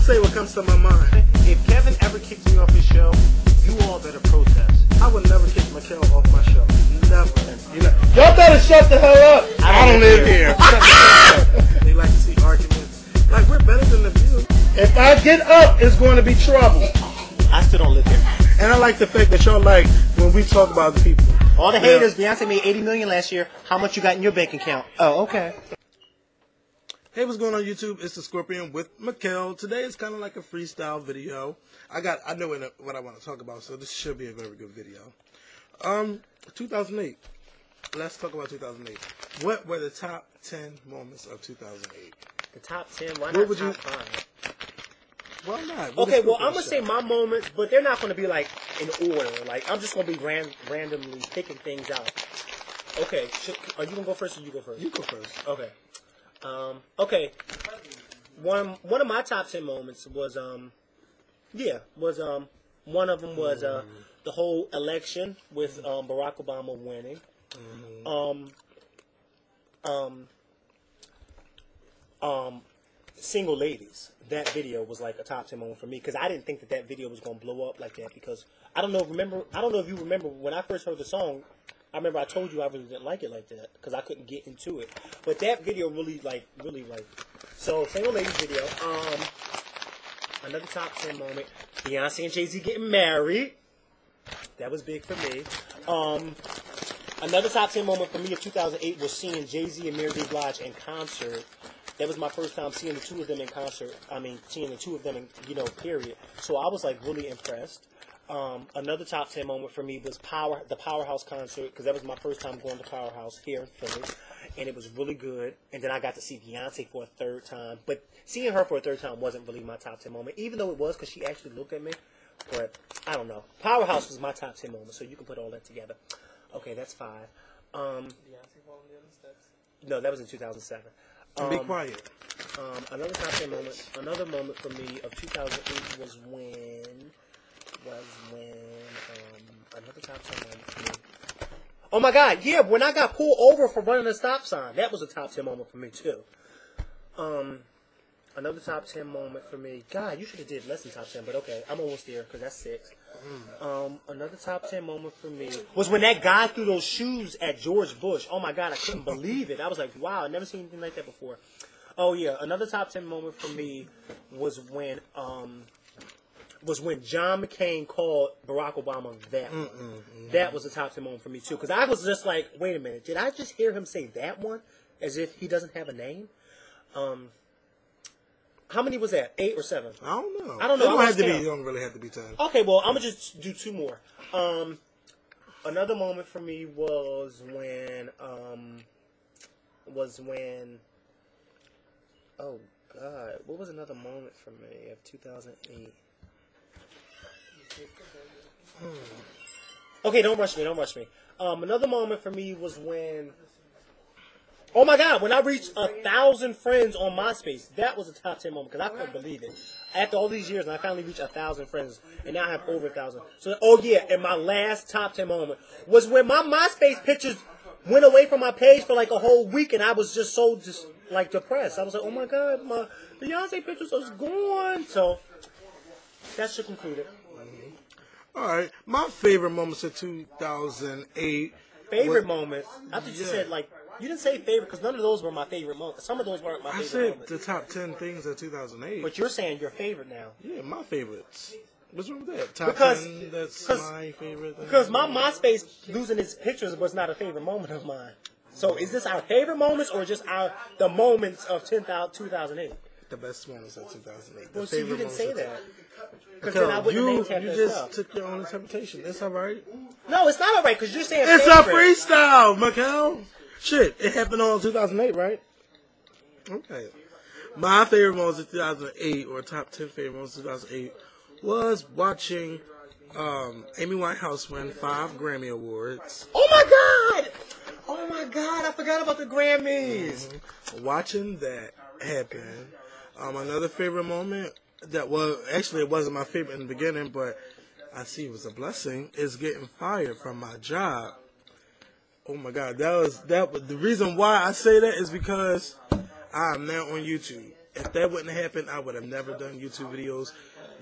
say what comes to my mind. If Kevin ever kicks me off his show, you all better protest. I would never kick Makael off my show. Never. Y'all better shut the hell up. I don't live here. They like to see arguments. Like, we're better than the View. If I get up, it's going to be trouble. I still don't live here. And I like the fact that y'all like when we talk about the people. All the haters, Beyonce made $80 million last year. How much you got in your bank account? Oh, okay. Hey, what's going on YouTube? It's the Skorpion with Makael. Today is kind of like a freestyle video. I know what I want to talk about, so this should be a very good video. 2008. Let's talk about 2008. What were the top 10 moments of 2008? The top 10? Why not top 5? Why not? Okay, well, I'm going to say my moments, but they're not going to be, like, in order. Like, I'm just going to be randomly picking things out. Okay, are you going to go first or you go first? You go first. Okay. Okay. One of my top 10 moments was, one of them was, the whole election with, Barack Obama winning. Single Ladies. That video was like a top 10 moment for me because I didn't think that video was going to blow up like that because I don't know if you remember when I first heard the song. I remember I told you I really didn't like it like that because I couldn't get into it. But that video really. So, Single Ladies video. Another top 10 moment. Beyonce and Jay-Z getting married. That was big for me. Another top 10 moment for me of 2008 was seeing Jay-Z and Mary J. Blige in concert. That was my first time seeing the two of them in concert. I mean, seeing the two of them in, period. So I was, like, really impressed. Another top 10 moment for me was the Powerhouse concert, because that was my first time going to Powerhouse here in Philly, and it was really good. And then I got to see Beyonce for a third time, but seeing her for a third time wasn't really my top 10 moment, even though it was because she actually looked at me. But I don't know. Powerhouse was my top 10 moment, so you can put all that together. Okay, that's 5. Beyonce falling down the steps? No, that was in 2007. Be quiet. Another top 10 moment. Another moment for me of 2008 was when another top 10 moment for me. Oh my God, yeah, when I got pulled over for running a stop sign. That was a top 10 moment for me too. Another top 10 moment for me. God, you should have did less than top 10, but okay, I'm almost there because that's 6. Another top 10 moment for me was when that guy threw those shoes at George Bush. Oh my God, I couldn't believe it. I was like, wow, I've never seen anything like that before. Oh yeah, another top 10 moment for me was when John McCain called Barack Obama that one. That was a top 10 moment for me too, because I was just like, wait a minute, did I just hear him say that one as if he doesn't have a name? How many was that? 8 or 7? I don't know. I don't know. It don't really have to be 10. Okay, well, I'm going to just do 2 more. Another moment for me was when, oh, God. What was another moment for me of 2008? Okay, don't rush me. Another moment for me was when... Oh my God, when I reached 1,000 friends on MySpace, that was a top 10 moment because I couldn't believe it. After all these years, and I finally reached 1,000 friends, and now I have over 1,000. So, oh yeah, and my last top 10 moment was when my MySpace pictures went away from my page for like a whole week, and I was just so depressed. I was like, oh my God, my Beyonce pictures are gone. So, that should conclude it. All right, my favorite moments of 2008. Favorite moment? I thought you said like... You didn't say favorite because none of those were my favorite moments. Some of those weren't my favorite moments. I said the top 10 things of 2008. But you're saying your favorite now. Yeah, my favorites. What's wrong with that? Top 10, that's my favorite. Because my MySpace losing its pictures was not a favorite moment of mine. So is this our favorite moments or just the moments of 2008? The best moments of 2008. Well, see, you didn't say that. Because then I wouldn't you just took your own interpretation. It's all right. No, it's not all right because you're saying it's favorite. A freestyle, Makael. Shit, it happened on 2008, right? Okay. My favorite moments of 2008, or top 10 favorite moments of 2008, was watching Amy Winehouse win 5 Grammy Awards. Oh my God! Oh my God, I forgot about the Grammys. Watching that happen. Another favorite moment that was, actually it wasn't my favorite in the beginning, but I see it was a blessing, is getting fired from my job. Oh my God, that was the reason why I say that is because I am now on YouTube, if that wouldn't happen, I would have never done YouTube videos.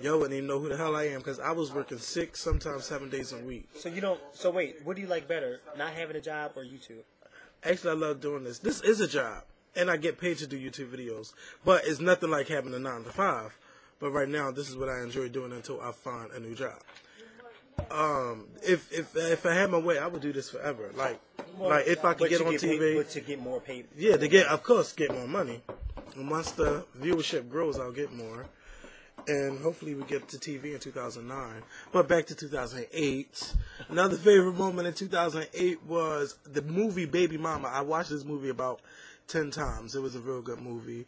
Yo wouldn't even know who the hell I am because I was working 6, sometimes 7 days a week. So you don't. So wait, what do you like better, not having a job or YouTube? Actually, I love doing this. This is a job, and I get paid to do YouTube videos. But it's nothing like having a 9 to 5. But right now, this is what I enjoy doing until I find a new job. If I had my way, I would do this forever. Like if I could get on TV, but to get more paid. yeah, to get, of course, get more money. And once the viewership grows, I'll get more. And hopefully we get to TV in 2009. But back to 2008. Another favorite moment in 2008 was the movie Baby Mama. I watched this movie about 10 times. It was a real good movie.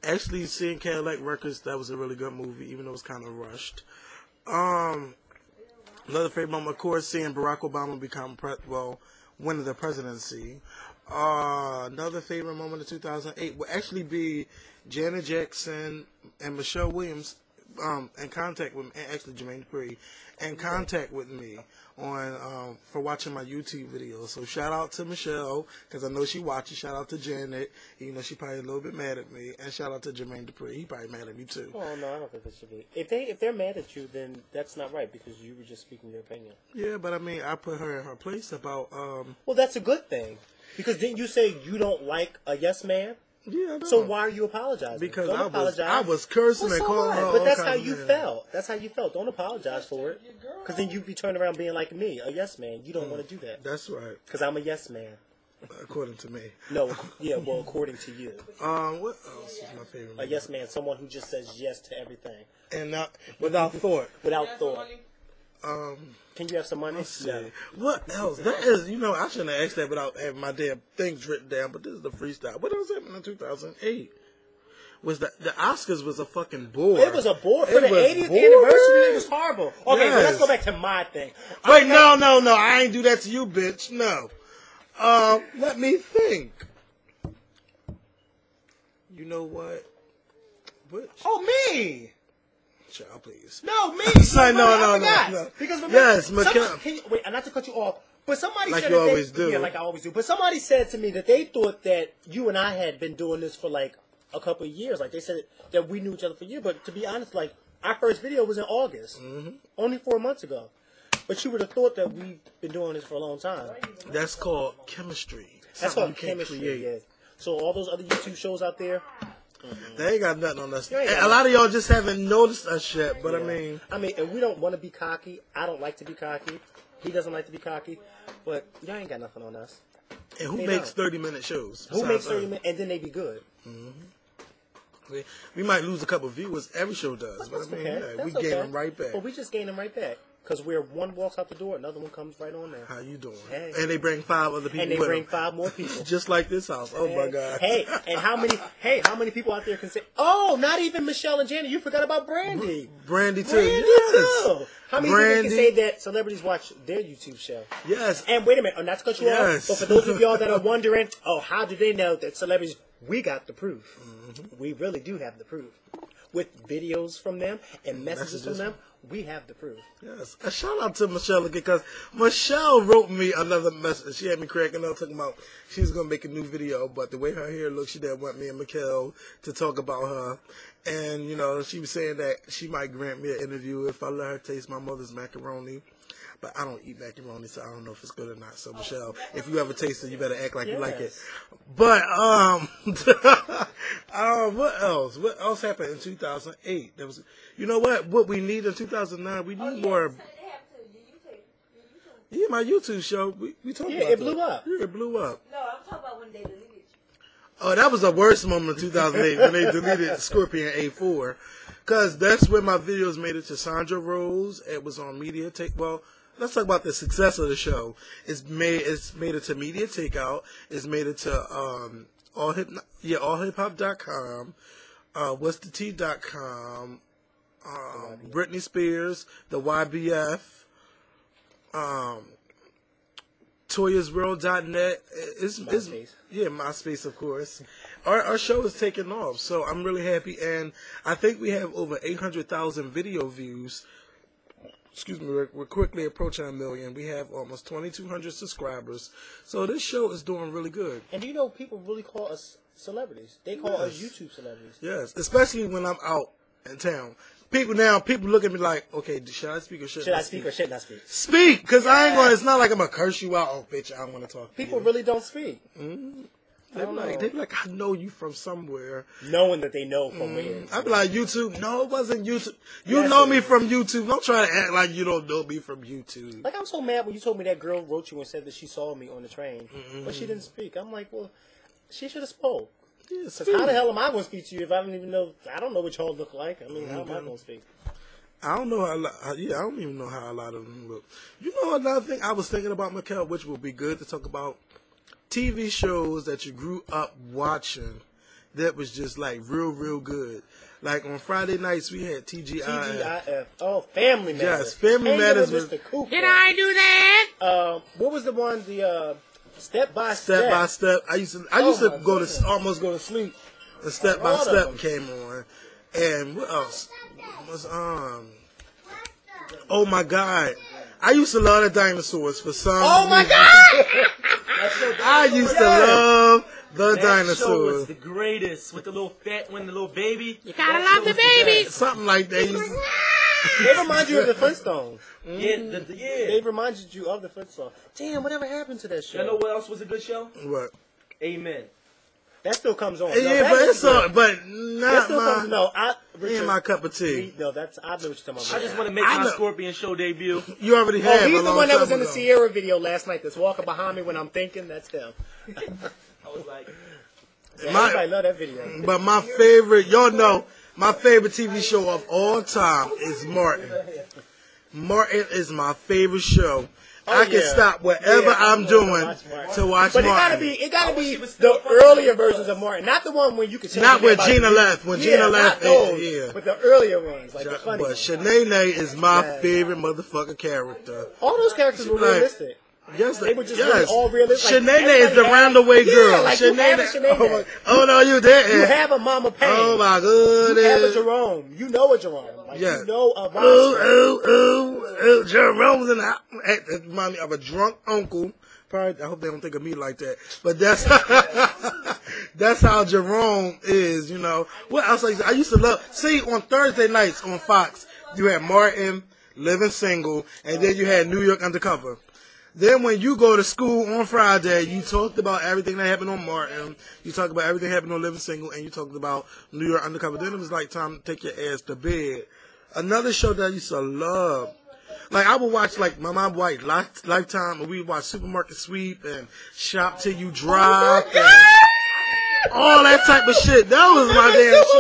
Actually, seeing Cadillac Records, that was a really good movie, even though it was kind of rushed. Another favorite moment, of course, seeing Barack Obama become, win the presidency. Another favorite moment of 2008 would actually be Janet Jackson and Michelle Williams in contact with me, and actually Jermaine Dupri, in contact with me on for watching my YouTube videos. So shout out to Michelle, because I know she watches. Shout out to Janet, even though she probably a little bit mad at me. And shout out to Jermaine Dupri. He probably mad at me too. Oh no, I don't think it should be. If they're mad at you, then that's not right because you were just speaking your opinion. Yeah, but I mean, I put her in her place about. Well, that's a good thing because didn't you say you don't like a yes man? Yeah, I know. So why are you apologizing? Because don't apologize. I was cursing Well, and so calling her. what? But that's all how kinds you of names. felt. That's how you felt. Don't apologize for it. Because then you'd be turning around being like me, a yes man. You don't want to do that. That's right, Because I'm a yes man. according to me. No, yeah, well, according to you. What else is my favorite? A yes man, someone who just says yes to everything. And not without thought. Without thought. Can you have some money? Let's see. No. What else? That is, I shouldn't have asked that without having my damn things written down, but this is the freestyle. What else happened in 2008? Was the Oscars was a fucking bore. It was a bore. For It the was 80th boring. anniversary, it was horrible. Okay, but Yes. let's go back to my thing. Wait, no, I ain't do that to you, bitch. No. Let me think. You know what? What? Oh, me! Child, please. No, me! Say no. I forgot. Because remember, Yes, Makael. wait, not to cut you off, but somebody Like said you that always do. Yeah, like I always do. But somebody said to me that they thought that you and I had been doing this for like a couple of years. Like they said that we knew each other for years. But to be honest, like our first video was in August, only 4 months ago. But you would have thought that we've been doing this for a long time. That's called chemistry. That's Something called you can't chemistry. create. Yeah. So all those other YouTube shows out there. They ain't got nothing on us. You ain't And got a lot of y'all just haven't noticed us yet, but Yeah. I mean, and we don't want to be cocky. I don't like to be cocky. He doesn't like to be cocky. But y'all ain't got nothing on us. and who They makes don't. 30-minute shows? Who makes besides 30 us? minutes and then they be good? We might lose a couple of viewers. Every show does, but That's I mean, okay. yeah, That's we gain okay. them right back. But we just gain them right back. Because where one walks out the door, another one comes right on there. How you doing? Hey. And they bring 5 other people And they with bring them. 5 more people. Just like this house. Oh my God. Hey, and how many people out there can say, oh, not even Michelle and Janet, you forgot about Brandy. Brandy too. Brandy Yes. too. How many Brandy. people can say that celebrities watch their YouTube show? Yes. And wait a minute, not to cut you Yes. off, but for those of y'all that are wondering, oh, how do they know that celebrities, we got the proof. We really do have the proof. With videos from them and messages from them, we have the proof. Yes. A shout out to Michelle again, because Michelle wrote me another message. She had me cracking up talking about she's going to make a new video, but the way her hair looks, she didn't want me and Makael to talk about her. And, she was saying that she might grant me an interview if I let her taste my mother's macaroni. But I don't eat macaroni, so I don't know if it's good or not. So, Michelle, if you ever taste it, you better act like you like it. Yes. But, what else? What else happened in 2008? There was, you know what? What we need in 2009, we need more. Yeah, my YouTube show, we talked about it blew up. Yeah, it blew up. No, I'm talking about when they deleted you. Oh, that was the worst moment of 2008 when they deleted Skorpion A4. Because that's when my videos made it to Sandra Rose. It was on Media Take. Well, let's talk about the success of the show. It's made it to Media Takeout. It's made it to allhiphop.com, what'sthetea.com, Britney Spears, the YBF, toyasworld.net. MySpace. Yeah, MySpace, of course. Our show is taking off, so I'm really happy, and I think we have over 800,000 video views we're quickly approaching 1 million. We have almost 2,200 subscribers. So this show is doing really good. And do you know people really call us celebrities? They call us YouTube celebrities. Yes, especially when I'm out in town. People look at me like, okay, should I speak or shouldn't I speak? Or shouldn't I speak? Speak, because I ain't gonna. It's not like I'm gonna curse you out. Oh, bitch, I don't want to talk. People really don't speak. Mm-hmm. They be like, I know you from somewhere. Knowing that they know from where. I be like, YouTube? No, it wasn't YouTube. You know me from YouTube. Don't try to act like you don't know me from YouTube. Like, I'm so mad when you told me that girl wrote you and said that she saw me on the train, but she didn't speak. I'm like, well, she should have spoke. Yeah, how the hell am I going to speak to you if I don't even know? I don't know what y'all look like. I mean, how am I going to speak? I don't know I don't even know how a lot of them look. You know another thing I was thinking about, Makael, which would be good to talk about? TV shows that you grew up watching that was just like real good. Like on Friday nights we had TGIF. TGIF. Oh, Family Matters. Yes, Family Matters. Mr. Cooper. Did I do that? What was the one? The Step by Step by Step. I used to almost go to sleep. And Step by Step came on. And what else was oh my God. I used to love the dinosaurs for some reason. Oh my God! I used to love the dinosaurs. That show was the greatest with the little fat one, the little baby. You gotta love the baby. Something like that. They remind you of the Flintstones. Yeah, They reminded you of the Flintstones. Damn, whatever happened to that show? You know what else was a good show? What? Amen. That still comes on. Yeah, but it's not my cup of tea. No, I know what you're talking about. I just want to make my Skorpion show debut. You already have. He's the one that was in the Ciara video last night that's walking behind me when I'm thinking. That's him. I was like... Everybody love that video. But my favorite, my favorite TV show of all time is Martin. Martin is my favorite show. I can stop whatever I'm doing to watch But Martin. it gotta be the earlier versions of Martin, not the one when you could. Not when Gina left. When Gina left, but the earlier ones, like the funny. But Shanae is my favorite motherfucking character. All those characters were realistic. Yes, they were just really all realistic. Shanae is the roundaway girl. Like Shanae. Oh no, you didn't. You have a Mama Payne. Oh my goodness. You have a Jerome. You know a Jerome. You know a Ron. Ooh, Jerome's in the it reminds me of a drunk uncle. Probably, I hope they don't think of me like that. But that's that's how Jerome is, you know. What else? I used to love. See, on Thursday nights on Fox, you had Martin, Living Single, and then you had New York Undercover. Then when you go to school on Friday, you talked about everything that happened on Martin. You talked about everything that happened on Living Single, and you talked about New York Undercover. Then it was like time to take your ass to bed. Another show that I used to love. Like, I would watch, like, my mom would watch Lifetime, and we'd watch Supermarket Sweep and Shop Till You Drop and all that type of shit. That was my damn show.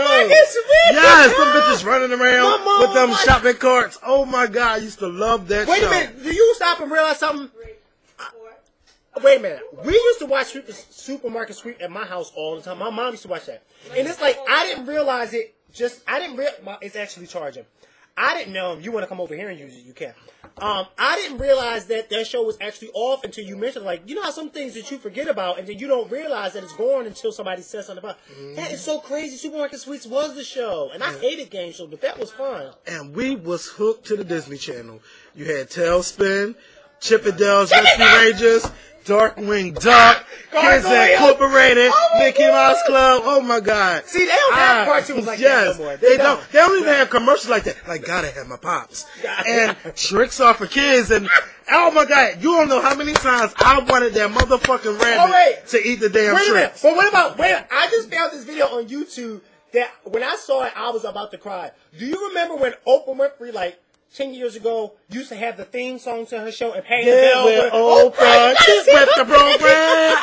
Yes, some bitches running around with them shopping carts. Oh, my God, I used to love that show. Wait a minute. Do you stop and realize something? Wait a minute. We used to watch Supermarket Sweep at my house all the time. My mom used to watch that. And it's like, I didn't realize it. It's actually charging. I didn't know. If you want to come over here and use it, you can. I didn't realize that show was actually off until you mentioned, like, you know how some things that you forget about and then you don't realize that it's gone until somebody says something about it. That is so crazy. Supermarket Sweeps was the show. And I hated game shows, but that was fun. And we was hooked to the Disney Channel. You had Tailspin, Chip and Dale's Rescue Rangers, Darkwing Duck, Kids Incorporated, Mickey Mouse Club. Oh my God! See, they don't have cartoons like that no more. They don't. They don't even have commercials like that. Like, gotta have my pops. And tricks are for kids. And oh my God, you don't know how many times I wanted that motherfucking rabbit to eat the damn tricks. But what about? I just found this video on YouTube that when I saw it, I was about to cry. Do you remember when Oprah Winfrey, like 10 years ago, used to have the theme song to her show and pay the bell with Oprah. She's with the program.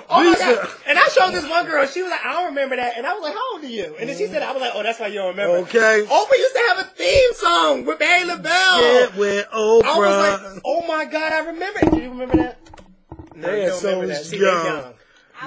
Oh my God. And I showed this one girl, she was like, I don't remember that. And I was like, how old are you? And then she said, I was like, oh, that's why you don't remember. Okay. Oprah used to have a theme song with Pay the bell. Yeah, with Oprah. I was like, oh my God, I remember it. Do you remember that? No, you don't remember that. See, young.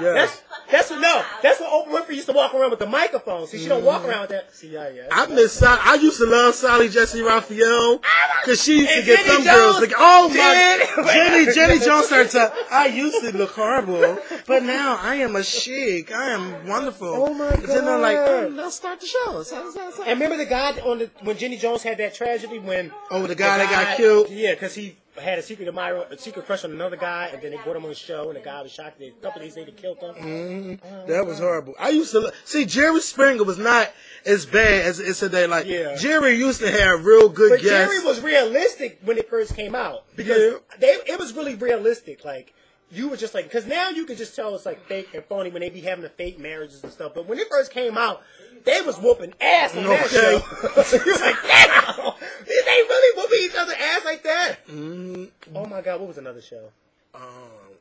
Yeah. That's what Oprah Winfrey used to walk around with the microphone. See, she don't walk around with that. See, yeah. I used to love Sally Jesse Raphael because she used to get them girls. Like, oh my, Jenny Jones started to. I used to look horrible, but now I am a chic. I am wonderful. Oh my God! And then I'm like, let's start the show. And remember the guy when Jenny Jones had that tragedy when the guy that got killed. Yeah, because he had a secret crush on another guy, and then they brought him on the show, and the guy was shocked. A couple days later, killed him. Mm-hmm. That was horrible. I used to see Jerry Springer was not as bad as it's today. Like Jerry used to have real good guests. Jerry was realistic when it first came out because it was really realistic. Like you were just like, because now you can just tell it's like fake and phony when they be having the fake marriages and stuff. But when it first came out, they was whooping ass on that show. You was like, damn, did they really whooping each other ass like that? Mm-hmm. Oh my God, what was another show?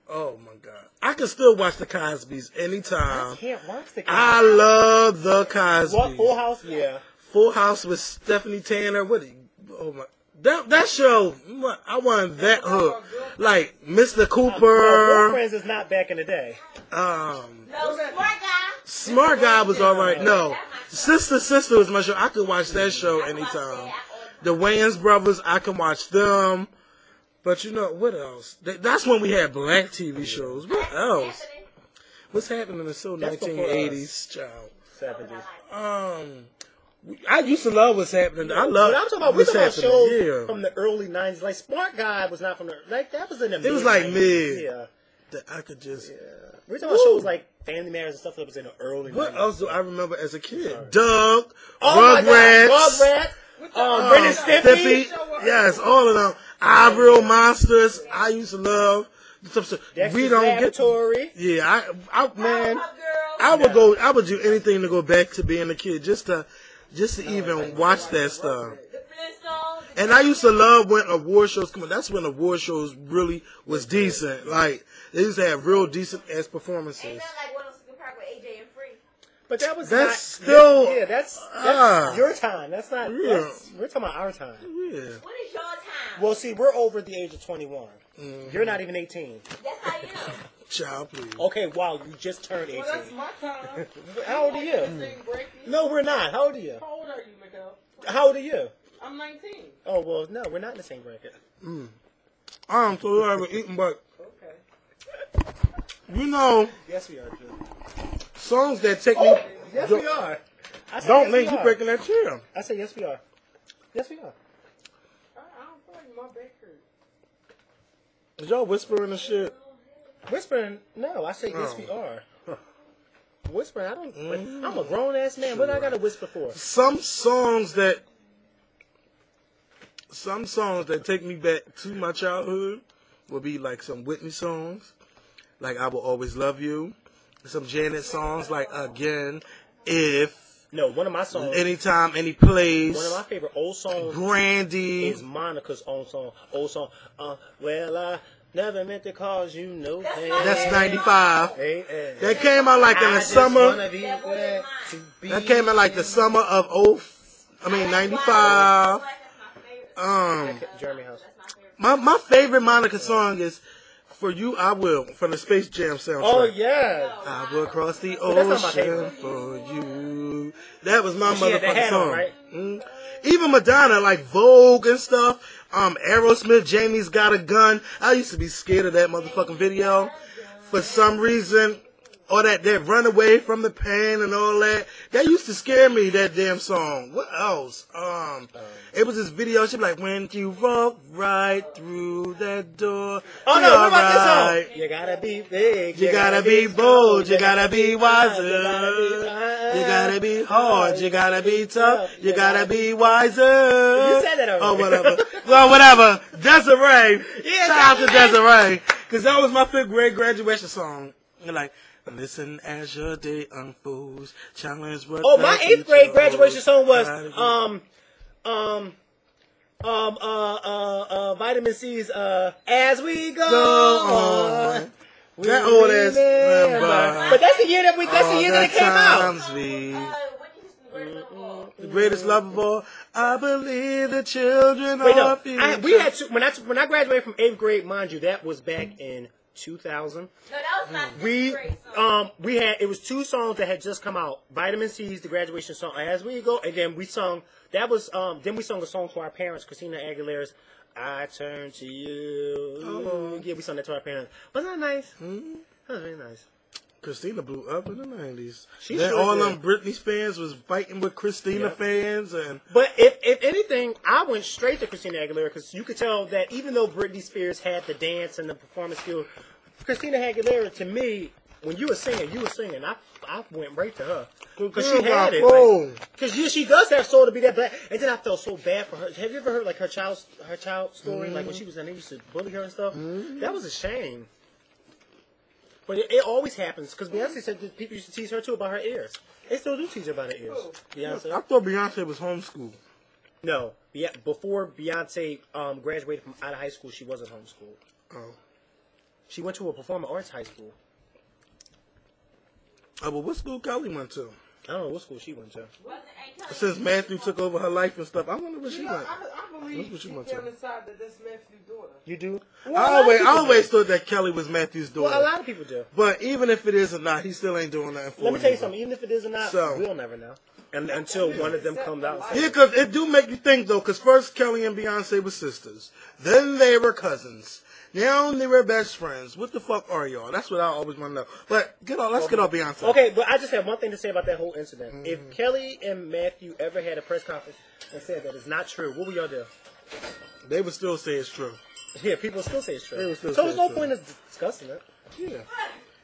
Oh my God, I can still watch the Cosbys anytime. I can't watch the Cosbys. I love the Cosbys. What, Full House? Yeah. Full House with Stephanie Tanner. Oh my. That show, I wanted that hook. Like, Mr. Cooper. Girlfriends is not back in the day. No, Smart Guy. Smart Guy was alright. No. Sister was my show. I could watch that show anytime. The Wayans brothers, I can watch them. But you know, what else? That's when we had black TV shows. What else? What's happening in the 1980s, child? 70s. I used to love what's happening. I love. I'm talking about, we're talking about shows from the early 90s. Like Smart Guy was not from the that was in the mid. It was like mid. Yeah. That I could just. Yeah. We're talking about shows like Family Matters and stuff that was in the early 90s. What else do I remember as a kid? Doug, Rugrats, Ren and Stimpy. Yes, all of them. Real Monsters. I used to love. We don't Laboratory. Yeah, I would do anything to go back to being a kid, just to even watch that stuff. And I used to love when award shows come on. That's when award shows really was decent. Like they used to have real decent ass performances. Ain't that like what else you can park with AJ and Free? But that was that's your time. That's not. Yeah. We're talking about our time. Yeah. What is your time? Well, see, we're over the age of 21. Mm-hmm. You're not even 18. Yes, I am. Child, please. Okay, wow, you just turned 18. Well, that's my time. How old are you? No, we're not. How old are you? How old are you, Makael? How old are you? I'm 19. Oh, well, no, we're not in the same bracket. I'm so ever eating, but Okay. you know, Yes, we are, Drew. songs that take me. Yes, we are. I said Don't yes, make we you are. breaking that chair. I said yes, we are. Yes, we are. I don't feel like my back hurts. Is y'all whispering and shit? Whispering? No, I say yes, we are. Whispering? I don't. I'm a grown ass man. What I gotta whisper for? Some songs that take me back to my childhood will be like some Whitney songs, like "I Will Always Love You." Some Janet songs like "Again," "If." No, one of my songs. Anytime, any place. One of my favorite old songs. Brandy. Is Monica's old song. Well, I never meant to cause you no pain. That's 95. Hey. That came out like in the summer. That came out like the summer of 95. Jeremy House. My favorite Monica song is "For You I Will" from the Space Jam soundtrack. Oh yeah. I will cross the that's not my ocean favorite. for you. That was my She had the motherfucking hat song. on, right? Even Madonna, like Vogue and stuff. Aerosmith, Jamie's Got a Gun. I used to be scared of that motherfucking video for some reason. Or that run away from the pain and all that. That used to scare me, that damn song. What else? It was this video. She be like, when you walk right through that door. Oh no, what about this song? You gotta be big. You gotta be bold. You gotta be wiser. You gotta be hard. You gotta be tough. You gotta be wiser. You said that already. Oh, whatever. Well, whatever. Desiree. Yeah, shout out to Desiree. Because that was my 5th grade graduation song. You're like, listen as your day unfolds. Challenge what. Oh, my 8th grade graduation song was Vitamin C's As We Go On. That old ass number. But that's the year that it came out. The greatest love of all. I believe the children Wait, no. are future. We had to, when I graduated from 8th grade, mind you, that was back in 2000. No, that was my sixth grade song. It was 2 songs that had just come out. Vitamin C's, the graduation song, As We Go, and then we sung, then we sung a song to our parents, Christina Aguilera's I Turn to You. Oh. Yeah, we sung that to our parents. Wasn't that nice? Mm-hmm. That was very nice. Christina blew up in the 90s. She Then sure all did. them Britney fans was fighting with Christina fans. And But if anything, I went straight to Christina Aguilera because you could tell that even though Britney Spears had the dance and the performance skill, Christina Aguilera, to me, when you were singing. I went right to her because she had it. Because she does have soul to be that black. And then I felt so bad for her. Have you ever heard like her child story? Like when she was in, they used to bully her and stuff. That was a shame. But it always happens because Beyonce said that people used to tease her too about her ears. They still do tease her about her ears. Beyonce. I thought Beyonce was homeschooled. No, before Beyonce graduated from out of high school, she wasn't homeschooled. Oh. She went to a performing arts high school. Oh, but what school Kelly went to? I don't know what school she went to. Since Matthew took over her life and stuff, I wonder where she went. I believe That's what she she went feel to. inside that that's Matthew's daughter. You do? I always thought that Kelly was Matthew's daughter. Well, a lot of people do. But even if it is or not, he still ain't doing nothing for Let me tell you her. something. Even if it is or not, So- we'll never know. And until one of them comes out. Yeah, because it do make you think, though, because first Kelly and Beyonce were sisters. Then they were cousins. Now they were best friends. What the fuck are y'all? That's what I always want to know. But let's get off Beyonce. Okay, but I just have one thing to say about that whole incident. If Kelly and Matthew ever had a press conference and said that it's not true, what would y'all do? They would still say it's true. Yeah, people still say it's They true. would still So say there's no it's point in discussing it. Yeah.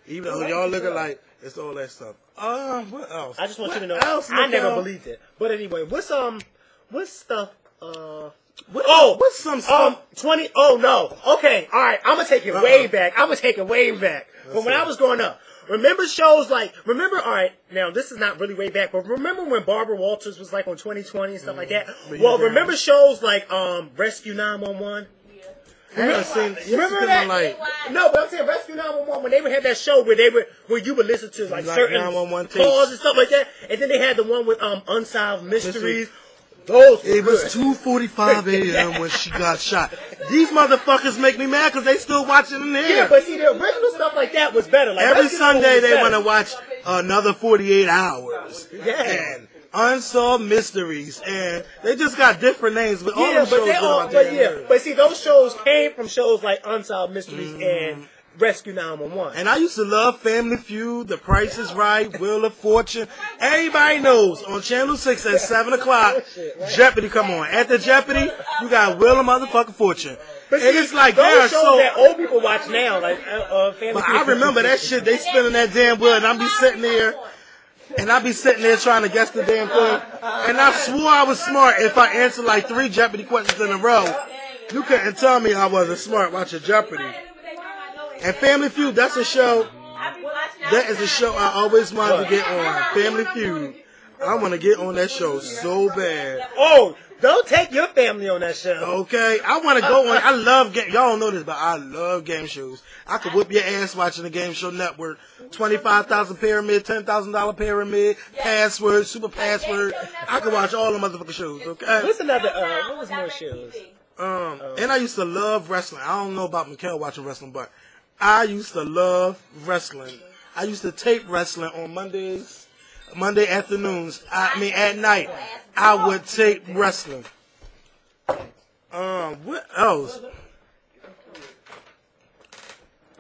Even though y'all looking like it's all that stuff. What else? I just want you to know, What else, I never Mikael? believed it. But anyway, what's stuff? What's some stuff? 20. Oh no. Okay, all right. I'm gonna take it way back. But when I was growing up, remember shows like All right. Now this is not really way back, but remember when Barbara Walters was like on 2020 and stuff like that. Well, remember shows like Rescue 911. I haven't seen. Remember that? No, but I'm saying Rescue 911 when they would have that show where you would listen to like certain 911 calls and stuff like that, and then they had the one with Unsolved Mysteries. Those It were was good. 2:45 a.m. when she got shot. These motherfuckers make me mad because they still watching in there. Yeah, but see, the original stuff like that was better. Like Every Rescue Sunday 911 they was want to watch another 48 hours. Yeah. And Unsolved Mysteries. And they just got different names. But all Yeah, them shows good about that. but see, those shows came from shows like Unsolved Mysteries and Rescue 911. And I used to love Family Feud, The Price is Right, Wheel of Fortune. Everybody knows on Channel 6 at 7 o'clock, Jeopardy come on. After Jeopardy, you got Wheel of Motherfucking Fortune. But And see, it's like, those they are shows so... that old people watch now, like Family But Feud. I remember that shit. They spinning that damn wheel, and I be sitting there, trying to guess the damn thing. And I swore I was smart if I answered like 3 Jeopardy questions in a row. You couldn't tell me I wasn't smart watching Jeopardy. And Family Feud, that's a show. That is a show I always wanted to get on. Family Feud. I want to get on that show so bad. Oh, don't take your family on that show. Okay, I want to go on. I love game. Y'all don't know this, but I love game shows. I could whip your ass watching the Game Show Network. 25,000 Pyramid, $10,000 Pyramid, Password, Super Password. I could watch all the motherfucking shows. Okay. What's another? What was more shows? And I used to love wrestling. I don't know about Makael watching wrestling, but I used to love wrestling. I used to tape wrestling on Monday afternoons. At night. I would tape wrestling. What else?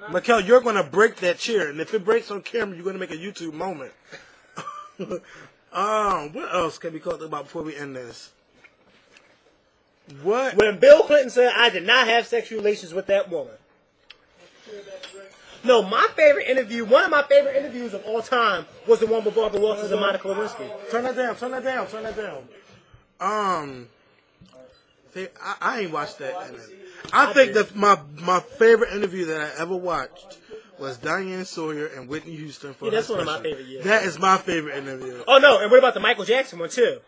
Makael, you're going to break that chair. And if it breaks on camera, you're going to make a YouTube moment. What else can we talk about before we end this? What? When Bill Clinton said, I did not have sexual relations with that woman. No, my favorite interview, one of my favorite interviews of all time was the one with Barbara Walters and Monica Lewinsky. Turn that down. I ain't watched that. I think that my favorite interview that I ever watched was Diane Sawyer and Whitney Houston. For that's her one of my special. favorite years. That is my favorite interview. Oh, no, and what about the Michael Jackson one, too?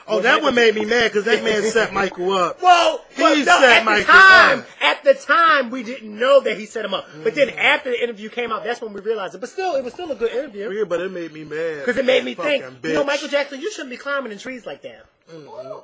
Oh, that one made me mad because that man set Michael up. Well, He no, set Michael up. at the time, we didn't know that he set him up. But then after the interview came out, that's when we realized it. But still, it was still a good interview. Yeah, but it made me mad. Because it made me think, Fucking you know, bitch. Michael Jackson, you shouldn't be climbing in trees like that.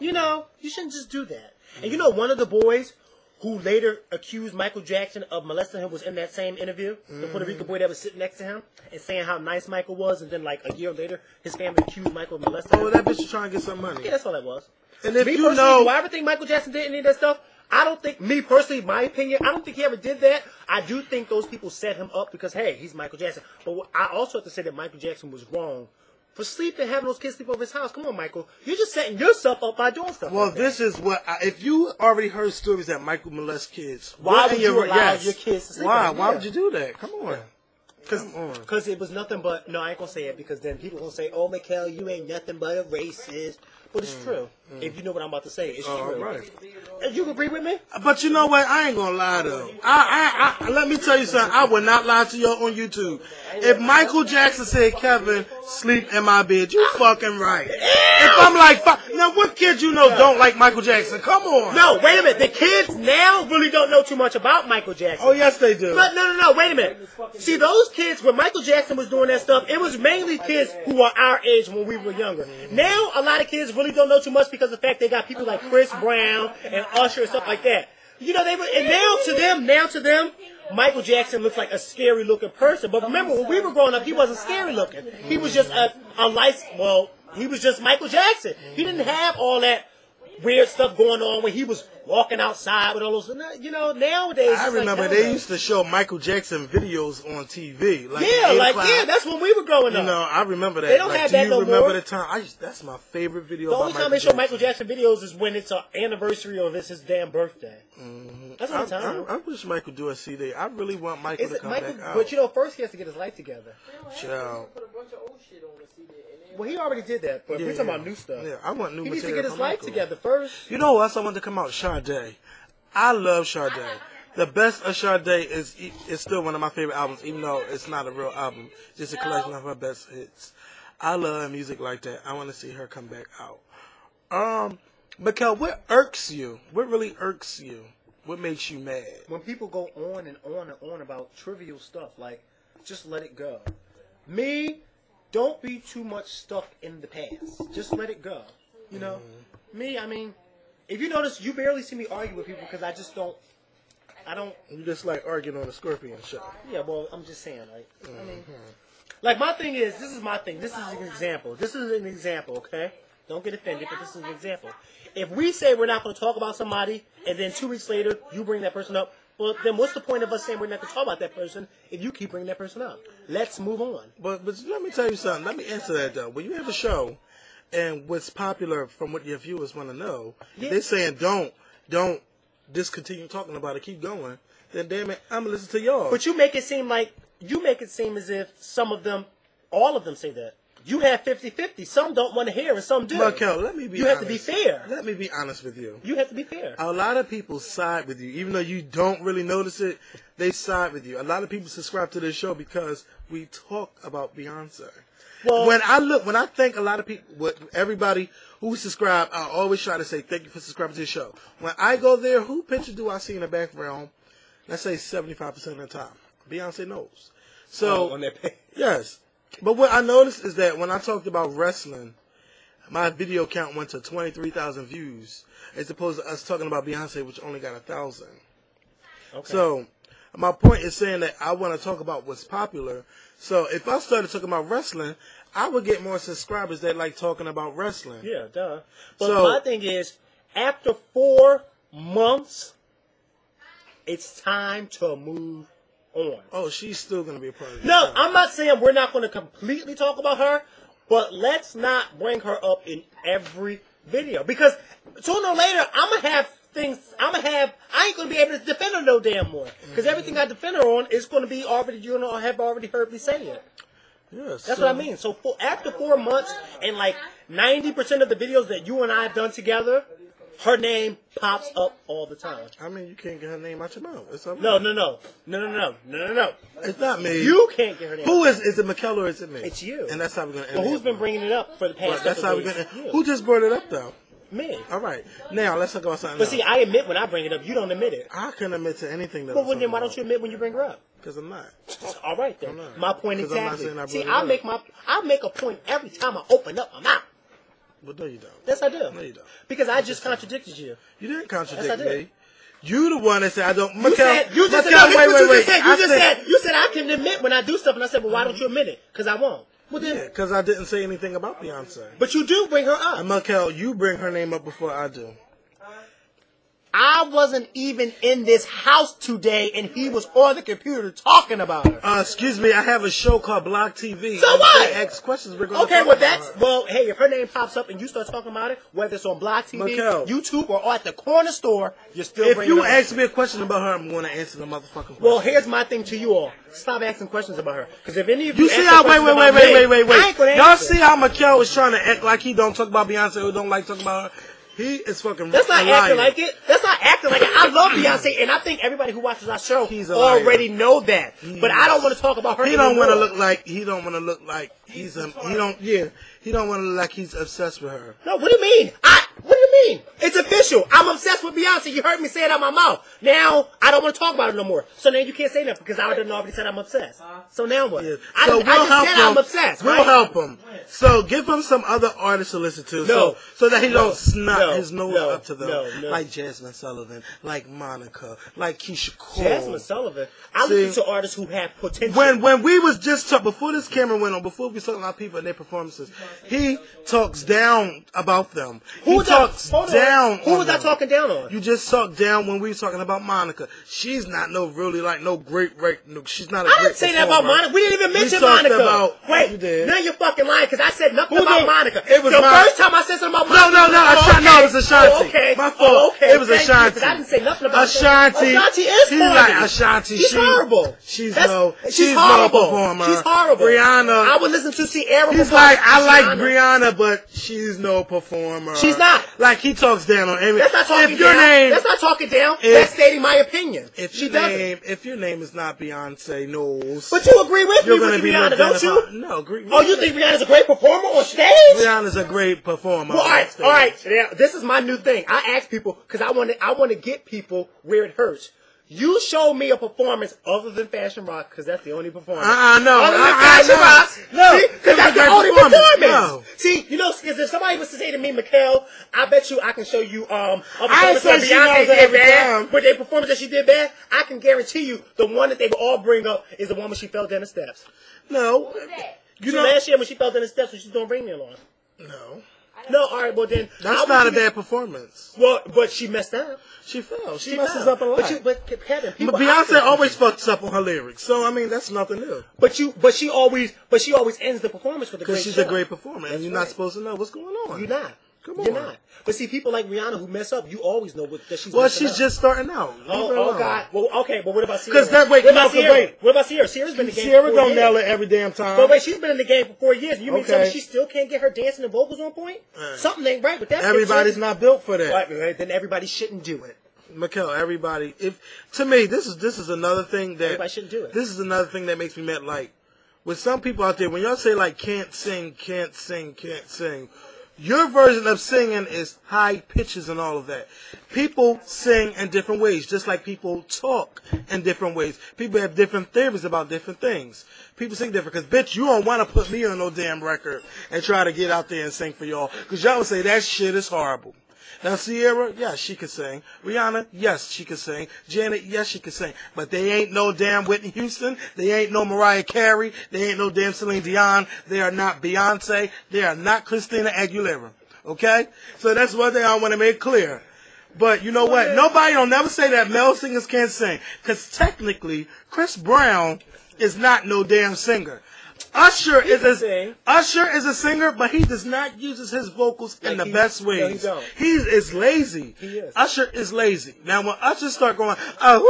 You know, you shouldn't just do that. And you know, one of the boys who later accused Michael Jackson of molesting him, was in that same interview. The Puerto Rican boy that was sitting next to him and saying how nice Michael was, and then like a year later, his family accused Michael of molesting him. Oh, that bitch was trying to get some money. Yeah, that's all that was. And if Me you personally, know, do I ever think Michael Jackson did any of that stuff? I don't think, me personally, my opinion, I don't think he ever did that. I do think those people set him up because, hey, he's Michael Jackson. But I also have to say that Michael Jackson was wrong for sleeping, having those kids sleep over his house. Come on, Michael. You're just setting yourself up by doing stuff well, like that. this is what if you already heard stories that Michael molests kids, Why what would in you allow yes. your kids to sleep Why? with them? Why Yeah. would you do that? Come on. Because it was nothing but, no, I ain't going to say it because then people going to say, oh, Makael, you ain't nothing but a racist. But it's true. If you know what I'm about to say, it's true. Right. You agree with me? But you know what? I ain't gonna lie though. I let me tell you something. I would not lie to you on YouTube. If Michael Jackson said, "Kevin, sleep in my bed," you fucking right. If I'm like, now what kids you know don't like Michael Jackson? Come on. No, wait a minute. The kids now really don't know too much about Michael Jackson. Oh yes, they do. But no, wait a minute. See, those kids, when Michael Jackson was doing that stuff, it was mainly kids who were our age when we were younger. Now, a lot of kids really don't know too much because of the fact they got people like Chris Brown and Usher and stuff like that. You know, and now to them, Michael Jackson looks like a scary looking person. But remember, when we were growing up, he wasn't scary looking. He was just he was just Michael Jackson. He didn't have all that weird stuff going on when he was walking outside with all those, you know, nowadays. I remember they used to show Michael Jackson videos on TV. Like that's when we were growing up. You know, I remember that. They don't have that no more. Do you remember the time? That's my favorite video. The only time they show Michael Jackson videos is when it's an anniversary or if it's his damn birthday. Mm-hmm. That's the only time. I wish Michael do a CD. I really want Michael to come back out. But you know, first he has to get his life together. Child. Put a bunch of old shit on the CD. Well, he already did that, but we're talking about new stuff. Yeah, I want new He material. needs to get his from life Michael. together first. You know what else I want to come out? Sade. I love Sade. The best of Sade is still one of my favorite albums, even though it's not a real album. Just a collection of her best hits. I love music like that. I want to see her come back out. Makael, what irks you? What really irks you? What makes you mad? When people go on and on and on about trivial stuff, like, just let it go. Me, don't be too much stuck in the past. Just let it go. You know? Me, I mean, if you notice, you barely see me argue with people because I don't. You just like arguing on the Skorpion show. Yeah, well, I'm just saying, like, I mean, like, my thing is, this is my thing. This is an example. This is an example, okay? Don't get offended, but this is an example. If we say we're not going to talk about somebody, and then 2 weeks later, you bring that person up, well, then what's the point of us saying we're not going to talk about that person if you keep bringing that person up? Let's move on. But let me tell you something. Let me answer that, though. When you have a show, and what's popular from what your viewers want to know, if they're saying don't discontinue talking about it, keep going, then damn it, I'm going to listen to y'all. But you make it seem as if all of them say that. You have 50-50. Some don't want to hear and some do. Makael, let me be honest. You have to be fair. Let me be honest with you. You have to be fair. A lot of people side with you. Even though you don't really notice it, they side with you. A lot of people subscribe to this show because we talk about Beyonce. Well, When I think a lot of people, everybody who subscribe, I always try to say thank you for subscribing to the show. When I go there, who picture do I see in the background? Let's say 75% of the time. Beyonce knows. So, on that page. yes. But what I noticed is that when I talked about wrestling, my video count went to 23,000 views, as opposed to us talking about Beyonce, which only got 1,000. Okay. So, my point is saying that I want to talk about what's popular. So, if I started talking about wrestling, I would get more subscribers that like talking about wrestling. Yeah, duh. But my thing is, after 4 months, it's time to move on. Oh, she's still going to be a part of it. No, I'm not saying we're not going to completely talk about her, but let's not bring her up in every video. Because sooner or later, I ain't going to be able to defend her no damn more. Because everything I defend her on is going to be already, have already heard me say it. Yes, That's what I mean. So after 4 months and like 90% of the videos that you and I have done together, her name pops up all the time. I mean, you can't get her name out your mouth. It's up No. It's not me. You can't get her name. Who is it? Makael or is it me? It's you. And that's how we're gonna. Well, who's been bringing it up for the past? That's how we're days? gonna. Who just brought it up though? Me. All right. Now let's talk about something. But else. see, I admit when I bring it up. You don't admit it. I can admit to anything that. Well, then why don't you admit when you bring her up? Because I'm not. All right then. My point exactly. See, I make a point every time I open up my mouth. Well, no, you don't. Yes, I do. No, you don't. Because I just contradicted you. You didn't contradict Yes, I did. me. You the one that said I don't. You said you just Makael, wait. wait. You said I can admit when I do stuff, and I said, well, why don't you admit it? Because I won't. Well, then, Because I didn't say anything about Beyonce. but you do bring her up. And Makael, you bring her name up before I do. I wasn't even in this house today, and he was on the computer talking about her. Excuse me, I have a show called Block TV. So what? They ask questions. We're going Okay, to well, talk about her. well, hey, if her name pops up and you start talking about it, whether it's on Block TV, Makael. YouTube, or at the corner store, you're still If bringing you her up. ask me a question about her, I'm going to answer the motherfucking question. Well, here's my thing to you all. Stop asking questions about her. Because if any of you You see ask how, questions wait. about me, I ain't gonna Y'all answer. see how Makael is trying to act like he don't talk about Beyonce or don't like talking about her? He is fucking That's not a liar. acting like it. That's not acting like it. I love Beyonce, and I think everybody who watches our show He's a liar. already know that. But I don't want to talk about her. He don't want to anymore. look like he don't want to look like he's he don't want to look like he's obsessed with her. No, what do you mean? What do you mean? It's official. I'm obsessed with Beyonce. You heard me say it out my mouth. Now I don't want to talk about it no more. So now you can't say nothing because I already said I'm obsessed. So now what? Yeah. I So just said I'm obsessed. We'll right? help him. So give him some other artists to listen to, so that he don't snot his nose up to them, like Jasmine Sullivan, like Monica, like Keisha Cole. Jasmine Sullivan. I listen to artists who have potential. When we was just before this camera went on, before we was talking about people and their performances, he talks down about them. He talks down. Who was I talking down on? You just talked down when we was talking about Monica. She's not no great. No, she's not a I great didn't say that about performer. Monica. We didn't even mention talked Monica. about- Wait, you did. now you're fucking lying because I said nothing Who about did? Monica. It was the Monica. first time I said something about No, Monica. no, it was Ashanti. Oh, okay. My fault. Oh, okay. It was Thank you, Ashanti. 'cause I didn't say nothing about Ashanti. Ashanti is He's corny. like Ashanti. She's horrible. She's she's no horrible. performer. She's horrible. Rihanna. I would listen to Ciara. He's before like, I like Rihanna. Rihanna, but she's no performer. She's not. Like, he talks down on every. That's not talking if your down. name, That's not talking down. if- That's stating my opinion. if She your doesn't. name, if your name is not Beyonce knows, But you agree with you're me going with to be Rihanna, don't you? No, agree. Oh, you think Rihanna's a great performer on stage? Rihanna's a great performer. Well, all on stage. right. Now, this is my new thing. I ask people because I want to get people where it hurts. You show me a performance other than Fashion Rock because that's the only performance. No. Other than Fashion no. Rock, No. because that's the Great only performance. No. See, you know, because if somebody was to say to me, Makael, I bet you I can show you a I ain't performance where say she Beyonce knows did every bad, time. but their performance that she did bad, I can guarantee you the one that they will all bring up is the one when she fell down the steps. No. You know, last year when she fell down the steps when she's doing Bring Me Along. No. No, all right, well then. That's not a bad performance. Well, but she messed up. She fell. She fell. messes up a lot. But Kevin, people But Beyonce often- always fucks up on her lyrics, so I mean that's nothing new. But she always ends the performance with a great Because she's show. a great performer, and That's you're right. not supposed to know what's going on. You're not. Come on. You're not. But see, people like Rihanna who mess up, you always know that she's. Well, messing she's up. just starting out. Leave her Oh alone. God. Well, okay, but what about Ciara? 'Cause that- wait, what about no, 'cause Ciara? wait. What about Ciara? Ciara's been in the game. Ciara for 4 don't years. nail it every damn time. But wait, she's been in the game for 4 years. You mean to tell me Okay. she still can't get her dancing and vocals on point? Something ain't right with that. Everybody's not built for that. Right, then everybody shouldn't do it. Makael, everybody. To me, this is another thing that Everybody shouldn't do it. This is another thing that makes me mad. Like with some people out there, when y'all say like can't sing, your version of singing is high pitches and all of that. People sing in different ways, just like people talk in different ways. People have different theories about different things. People sing different. Because, bitch, you don't want to put me on no damn record and try to get out there and sing for y'all. Because y'all would say that shit is horrible. Now, Ciara, yes, she could sing. Rihanna, yes, she could sing. Janet, yes, she could sing. But they ain't no damn Whitney Houston. They ain't no Mariah Carey. They ain't no damn Celine Dion. They are not Beyonce. They are not Christina Aguilera. Okay? So that's one thing I want to make clear. But you know what? Nobody will never say that male singers can't sing. Because technically, Chris Brown is not no damn singer. Usher is a singer, but he does not use his vocals in the best ways. No, he don't. He is lazy. He is. Usher is lazy. Now when Usher start going, woo,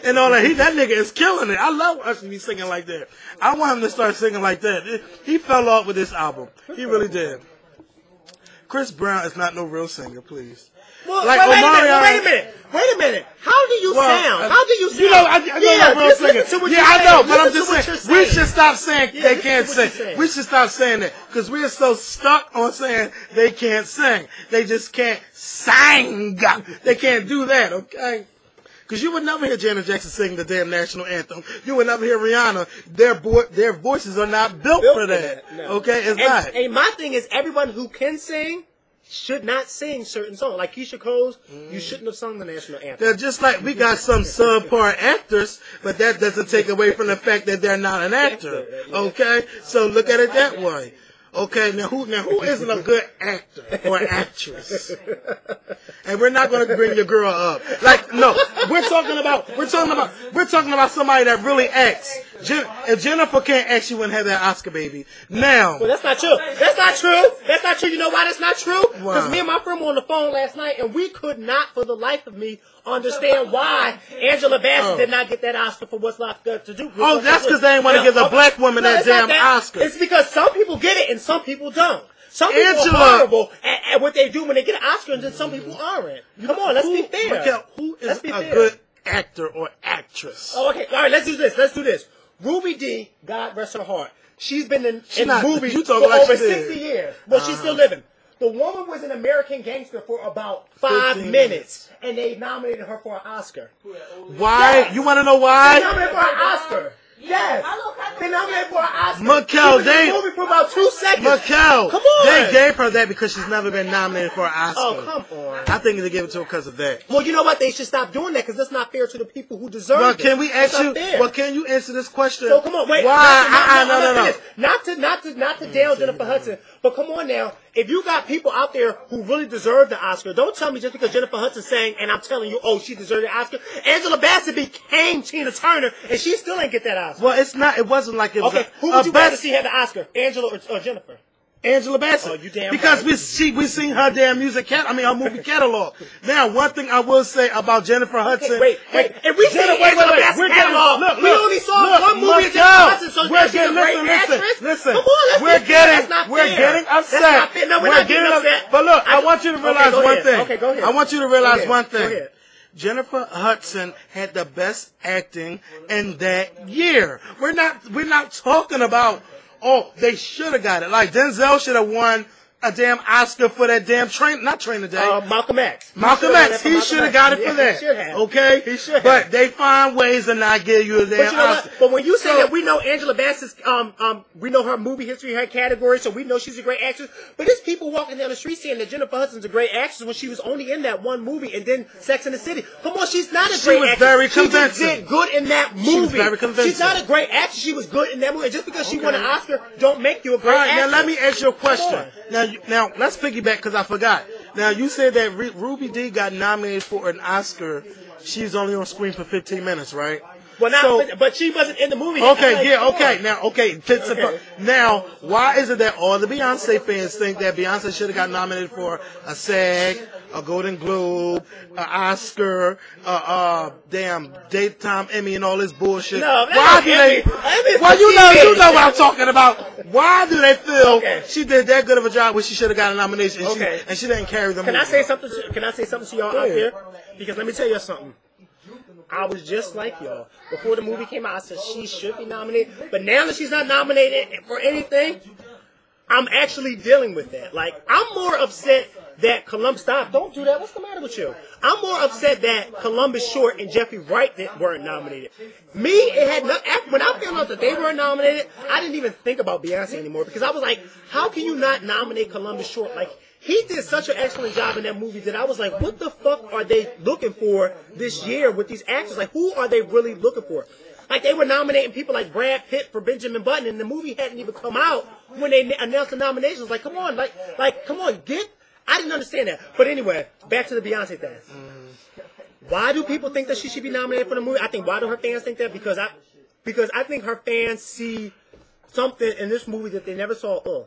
and all that, that nigga is killing it. I love Usher to be singing like that. I want him to start singing like that. He fell off with this album. He really did. Chris Brown is not no real singer, please. Well, Like wait Omarion- a minute. How do you sound? How do you sound? You know, I know yeah, real just singer. listen to what Yeah, you're I know, saying. but I'm Listen just to what saying, you're we should stop saying Yeah, they listen can't to what you're sing. saying. We should stop saying that because we are so stuck on saying they can't sing. They just can't sing. They can't do that, okay? Because you would never hear Janet Jackson sing the damn national anthem. You would never hear Rihanna. Their voices are not built for that. No. Okay, it's not. And my thing is, everyone who can sing should not sing certain songs. Like Keisha Cole's, you shouldn't have sung the national anthem. They're just like we got some subpar actors, but that doesn't take away from the fact that they're not an actor. Okay, so look at it that way. Okay, now who isn't a good actor or actress? And we're not going to bring your girl up. Like, no, we're talking about somebody that really acts. If Jennifer can't act, she wouldn't have that Oscar, baby. Now, well, that's not true. That's not true. That's not true. You know why that's not true? Because me and my friend were on the phone last night, and we could not, for the life of me, understand why Angela Bassett did not get that Oscar for What's Left Good to Do. Oh, that's because they didn't want to give the black woman that damn Oscar. It's because some people get it and some people don't. Some people are horrible at what they do when they get an Oscar, and then some people aren't. Come on, let's be fair. Makael, who is a good actor or actress? Oh, okay. All right, let's do this. Ruby Dee, God rest her heart. She's been in movies for over 60 years. Well, she's still living. The woman was an American Gangster for about 5 minutes, and they nominated her for an Oscar. Why? Yes. You want to know why? They nominated for an Oscar. Yes. They nominated for an Oscar. Makael, they movie for about 2 seconds. Makael, come on. They gave her that because she's never been nominated for an Oscar. Oh, come on. I think they gave it to her because of that. Well, you know what? They should stop doing that because that's not fair to the people who deserve it. Can we ask you? Well, can you answer this question? So come on, wait. Why? No. Not to down Jennifer Hudson, but come on now. If you got people out there who really deserve the Oscar, don't tell me just because Jennifer Hudson sang and I'm telling you, oh, she deserved the Oscar. Angela Bassett became Tina Turner and she still ain't get that Oscar. Well, it's not. It wasn't like it was. Okay, who would you rather see have the Oscar, Angela or Jennifer? Angela Bassett. Oh, you damn because right. we seen her damn her movie catalog. Now, one thing I will say about Jennifer Hudson. Wait. If we see Angela Bassett catalog, we only saw one movie of Jennifer Hudson, so she's a great actress. Listen. Come on, we're getting upset. We're getting upset. But look, I want you to realize one thing. Okay, go ahead. I want you to realize one thing. Go ahead. Jennifer Hudson had the best acting in that year. We're not talking about, oh, they should have got it. Like Denzel should have won a damn Oscar for that damn Training Day. Malcolm X. He should have got it for that. He should have. Okay? He should have. But they find ways to not give you a damn Oscar. But when you say that we know Angela Bassett's, we know her movie history, her category, so we know she's a great actress. But there's people walking down the street saying that Jennifer Hudson's a great actress when she was only in that one movie and then Sex and the City. Come on, she's not a great actress. Very convincing. She did good in that movie. She was very convincing. She's not a great actress. She was good in that movie. And just because she won an Oscar don't make you a great actress. Now let me ask you a question. Now let's pick back because I forgot. Now you said that Ruby Dee got nominated for an Oscar. She's only on screen for 15 minutes, right? Well, but she wasn't in the movie. Okay. Now, why is it that all the Beyonce fans think that Beyonce should have got nominated for a SAG, a Golden Globe, an Oscar, damn daytime Emmy, and all this bullshit? No, why do they? Well, you know what I'm talking about. Why do they feel she did that good of a job when she should have got a nomination and she didn't carry the movie? Can I say something to y'all out there? Because let me tell you something. I was just like y'all. Before the movie came out, I said she should be nominated. But now that she's not nominated for anything, I'm actually dealing with that. Like, I'm more upset that Columbus... Stop. Don't do that. What's the matter with you? I'm more upset that Columbus Short and Jeffrey Wright weren't nominated. Me, it had no... When I found out that they weren't nominated, I didn't even think about Beyonce anymore. Because I was like, how can you not nominate Columbus Short? Like, he did such an excellent job in that movie that I was like, what the fuck are they looking for this year with these actors? Like, who are they really looking for? Like, they were nominating people like Brad Pitt for Benjamin Button, and the movie hadn't even come out when they announced the nominations. Like, come on, come on, I didn't understand that. But anyway, back to the Beyonce thing. Why do people think that she should be nominated for the movie? Why do her fans think that? Because I think her fans see something in this movie that they never saw.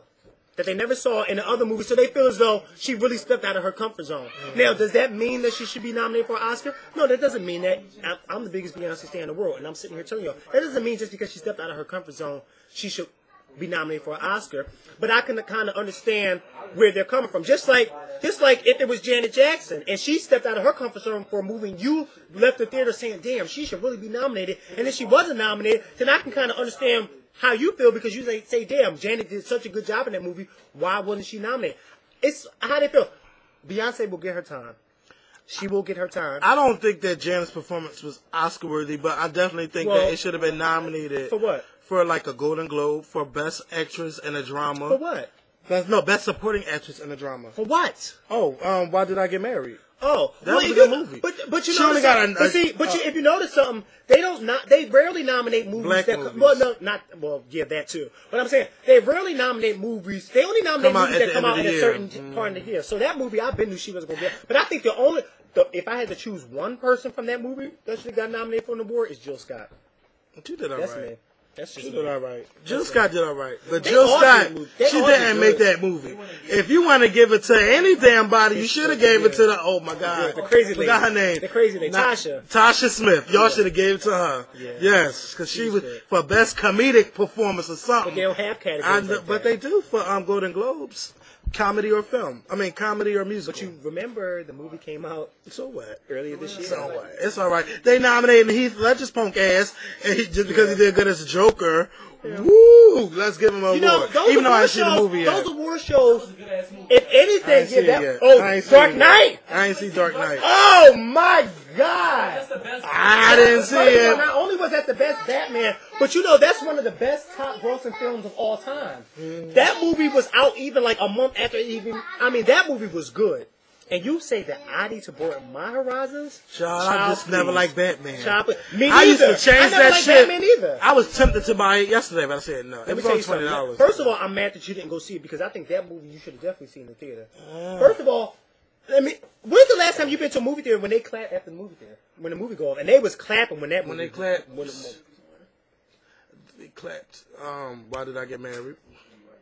That they never saw in the other movies, so they feel as though she really stepped out of her comfort zone. Now, does that mean that she should be nominated for an Oscar? No, that doesn't mean that. I'm the biggest Beyonce stan in the world, and I'm sitting here telling y'all, that doesn't mean just because she stepped out of her comfort zone, she should be nominated for an Oscar. But I can kind of understand where they're coming from. Just like if it was Janet Jackson, and she stepped out of her comfort zone for a movie, and you left the theater saying, damn, she should really be nominated, and then she wasn't nominated, then I can kind of understand how you feel, because you say, damn, Janet did such a good job in that movie. Why wasn't she nominated? It's how they feel. Beyonce will get her time. She will get her time. I don't think that Janet's performance was Oscar-worthy, but I definitely think that it should have been nominated. For what? For like a Golden Globe for Best Actress in a Drama. For what? Best supporting actress in a drama. For what? Oh, Why Did I Get Married? Oh, That was a good movie. But you She know, only got if you notice something, they rarely nominate movies Black that movies. That too. But I'm saying they rarely nominate movies. They only nominate Come out movies at that the come end out of in the a year. certain part of the year. So that movie, I've been knew she was going to get. But I think if I had to choose one person from that movie that should have got nominated for an award, is Jill Scott. She did all That's right. me. That's just She me. did all right. Jill Scott did all right. But They Jill all Scott, did good. she They all didn't did make good. that movie. If you want to give it to any damn body, you should have gave it to oh my God. The crazy lady. Forgot her name. The crazy lady. Not- Tasha. Tasha Smith. Y'all should have gave it to her. Yeah. Yes, because she was good. for best comedic performance or something. But they don't have categories like But that. they do for Golden Globes. Comedy or film. I mean, comedy or musical. But you remember the movie came out So what? earlier this year. So what? It's all right. They nominated Heath Ledger's punk ass, and just because he did good as a Joker. Yeah. Woo! Let's give him an You know, award. those Even though I award ain't seen the shows, movie yet. those award shows, if I anything, ain't seen give it that. yet. Oh, I ain't seen Dark it yet. Knight. I ain't seen Dark Knight. Oh my God! I didn't see it. Not only was that the best Batman, but you know that's one of the best top grossing films of all time. That movie was out even like a month after even. I mean, that movie was good. And you say that I need to broaden my horizons? Child, I just never liked Batman. Child, me I used neither. to change I never that liked shit. Batman either. I was tempted to buy it yesterday, but I said no. Let It me was tell on you something. $20. First of all, I'm mad that you didn't go see it because I think that movie you should have definitely seen in the theater. First of all, when's the last time you've been to a movie theater when they clap after the movie theater? When the movie go off, and they was clapping when that movie. When they clapped, When they clapped. Why Did I Get Married?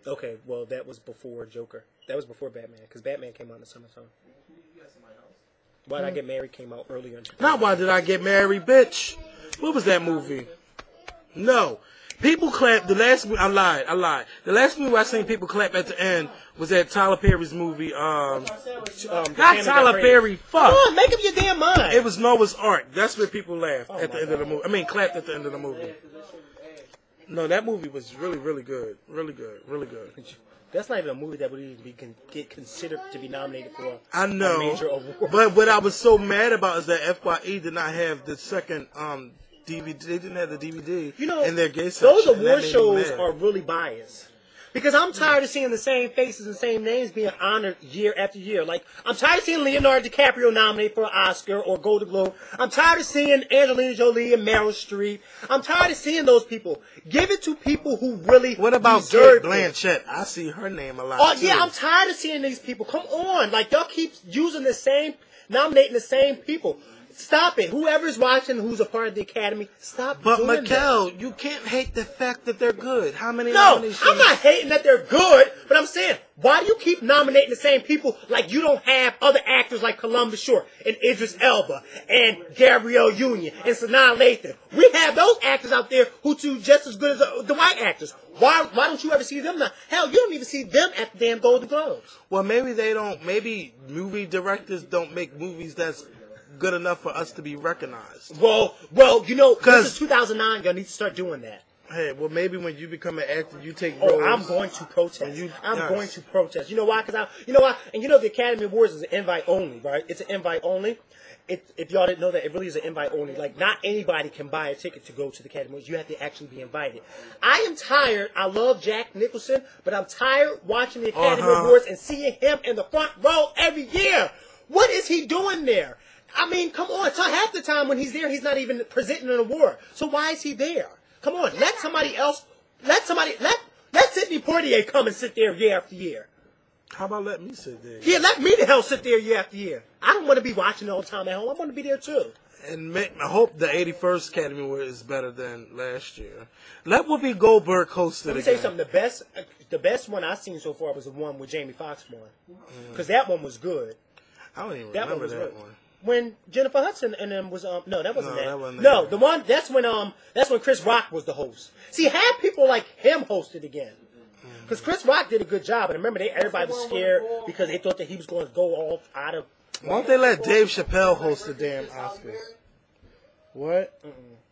okay, well that was before Joker. That was before Batman because Batman came out in the summertime. Why Did I Get Married came out earlier. Not Why Did I Get Married, bitch. What was that movie? No. People clapped. The last movie, I lied. The last movie I seen people clap at the end was that Tyler Perry's movie. Not Tyler Perry. Fuck. Come on, make up your damn mind. It was Noah's Ark. That's where people laughed at the end of the movie. I mean, clapped at the end of the movie. No, that movie was really, really good. Really good. Really good. That's not even a movie that would even get considered to be nominated for I know. a major award. But what I was so mad about is that FYE did not have the second DVD. They didn't have the DVD You know, in their gay section. those and that award made me shows mad. are really biased. Because I'm tired of seeing the same faces and same names being honored year after year. Like, I'm tired of seeing Leonardo DiCaprio nominated for an Oscar or Golden Globe. I'm tired of seeing Angelina Jolie and Meryl Streep. I'm tired of seeing those people. Give it to people who really What about deserve Kate it. Blanchett? I see her name a lot. Oh, too. yeah, I'm tired of seeing these people. Come on. Like, y'all keep nominating the same people. Stop it. Whoever's watching who's a part of the Academy, stop But doing that. Makael, you can't hate the fact that they're good. How many No, nominations? I'm not hating that they're good, but I'm saying, why do you keep nominating the same people like you don't have other actors like Columbus Short and Idris Elba and Gabrielle Union and Sanaa Lathan? We have those actors out there who do just as good as the white actors. Why don't you ever see them now? Hell, you don't even see them at the damn Golden Globes. Well, maybe they don't. Maybe movie directors don't make movies that's good enough for us to be recognized. Well, you know, this is 2009. Y'all need to start doing that. Hey, well, maybe when you become an actor, you take Oh, roles. I'm going to protest. Yes. Going to protest. You know why? You know why? And you know the Academy Awards is an invite only, right? It's an invite only. If y'all didn't know that, it really is an invite only. Like, not anybody can buy a ticket to go to the Academy Awards. You have to actually be invited. I am tired. I love Jack Nicholson, but I'm tired watching the Academy Awards and seeing him in the front row every year. What is he doing there? I mean, come on. So half the time when he's there, he's not even presenting an award. So why is he there? Come on. Let somebody else. Let Sidney Poitier come and sit there year after year. How about let me sit there? Yeah, let me the hell sit there year after year. I don't want to be watching all the time at home. I want to be there too. And I hope the 81st Academy Award is better than last year. Let Whoopi Goldberg host it Let me again. tell you something. The best one I've seen so far was the one with Jamie Foxx won. Because that one was good. I don't even That one remember was that good. one. When Jennifer Hudson and them was no, that wasn't No, that. that wasn't No, that. the one that's when Chris Rock was the host. See, have people like him host it again. Because Chris Rock did a good job, and remember, everybody was scared because they thought that he was going to go all out of. Why don't they let Dave Chappelle host the damn Oscars? What?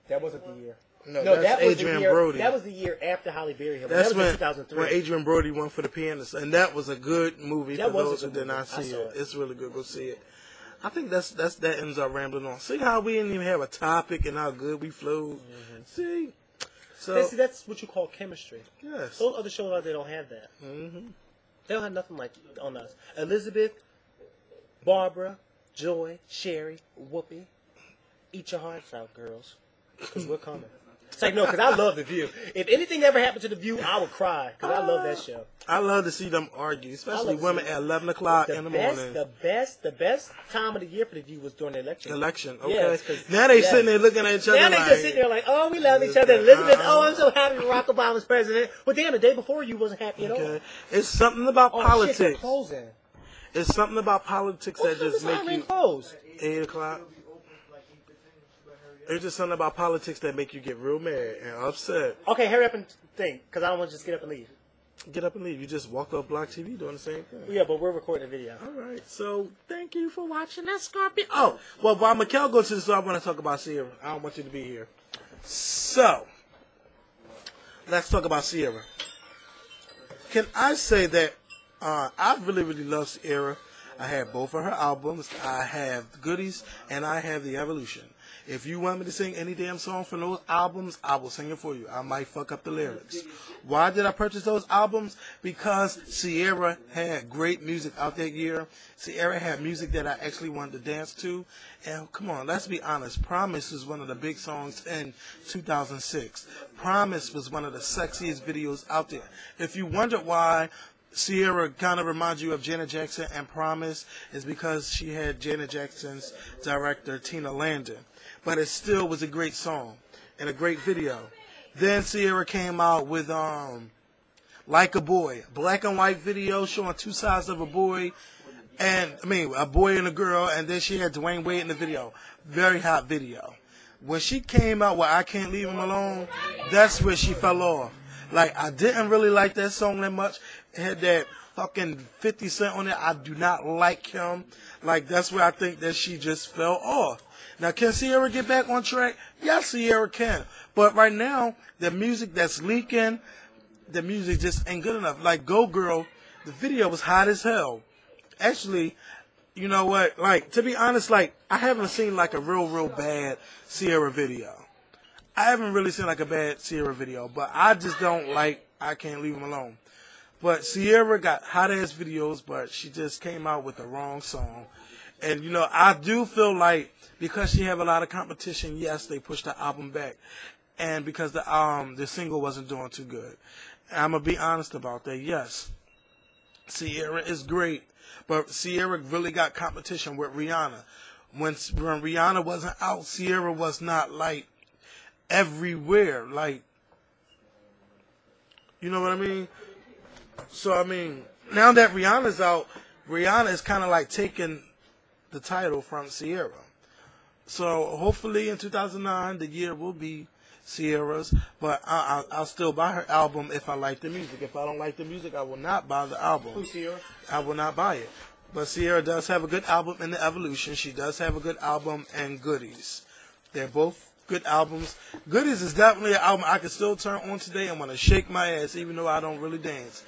That wasn't the year. No, No, that's that was Adrian the year. Brody. That was the year after Halle Berry. That That's was in when 2003. Adrian Brody won for The Pianist, and that was a good movie That for was a those who good did movie. not I see saw it. it. It's really good. Go see it. I think that ends our rambling on. See how we didn't even have a topic and how good we flowed. See, so That's what you call chemistry. yes. Those other shows out there don't have that. They don't have nothing like on us. Elizabeth, Barbara, Joy, Sherry, Whoopi. Eat your hearts out, girls. Because we're coming. It's like, no, because I love The View. If anything ever happened to The View, I would cry. Because I love that show. I love to see them argue, especially women at 11 o'clock in the morning. The best time of the year for The View was during the election. Okay. Yes, now they sitting there looking at each other now they like... just sitting there like, oh, we love each other. Elizabeth, oh, I'm so happy Barack Obama's president. But damn, the day before you wasn't happy at all. It's something about politics. Shit, they're closing. It's something about politics that just make you... Close? 8 o'clock. There's just something about politics that make you get real mad and upset. Okay, hurry up and think, because I don't want to just get up and leave. Get up and leave. You just walked off Block TV doing the same thing. Yeah, but we're recording a video. All right, so thank you for watching that Skorpion. Oh, well, while Makael goes to the store, I want to talk about Ciara. I don't want you to be here. So, let's talk about Ciara. Can I say that I really, really love Ciara. I have both of her albums. I have the Goodies, and I have the Evolution. If you want me to sing any damn song from those albums, I will sing it for you. I might fuck up the lyrics. Why did I purchase those albums? Because Ciara had great music out that year. Ciara had music that I actually wanted to dance to. And come on, let's be honest. Promise was one of the big songs in 2006. Promise was one of the sexiest videos out there. If you wondered why Ciara kind of reminds you of Janet Jackson and Promise, is because she had Janet Jackson's director, Tina Landon. But it still was a great song and a great video. Then Ciara came out with Like a Boy, black and white video showing two sides of a boy, and a boy and a girl, and then she had Dwayne Wade in the video. Very hot video. When she came out with I Can't Leave Him Alone, that's where she fell off. Like, I didn't really like that song that much. It had that fucking 50 Cent on it. I do not like him. Like, that's where I think that she just fell off. Now, can Ciara get back on track? Yes, Ciara can. But right now, the music that's leaking, the music just ain't good enough. Like, Go Girl, the video was hot as hell. Actually, you know what? Like, to be honest, like, I haven't seen, like, a real bad Ciara video. I haven't really seen, like, a bad Ciara video. But I just don't like I Can't Leave Him Alone. But Ciara got hot-ass videos, but she just came out with the wrong song. And, you know, I do feel like because she have a lot of competition, yes, they pushed the album back. And because the single wasn't doing too good. And I'm going to be honest about that, yes. Ciara is great, but Ciara really got competition with Rihanna. When Rihanna wasn't out, Ciara was not, like, everywhere. Like, you know what I mean? So, I mean, now that Rihanna's out, Rihanna is kind of like taking the title from Ciara. So hopefully in 2009 the year will be Ciara's, but I'll still buy her album if I like the music. If I don't like the music, I will not buy the album. Who's Ciara? I will not buy it. But Ciara does have a good album in the Evolution. She does have a good album in Goodies. They're both good albums. Goodies is definitely an album I can still turn on today and want to shake my ass even though I don't really dance.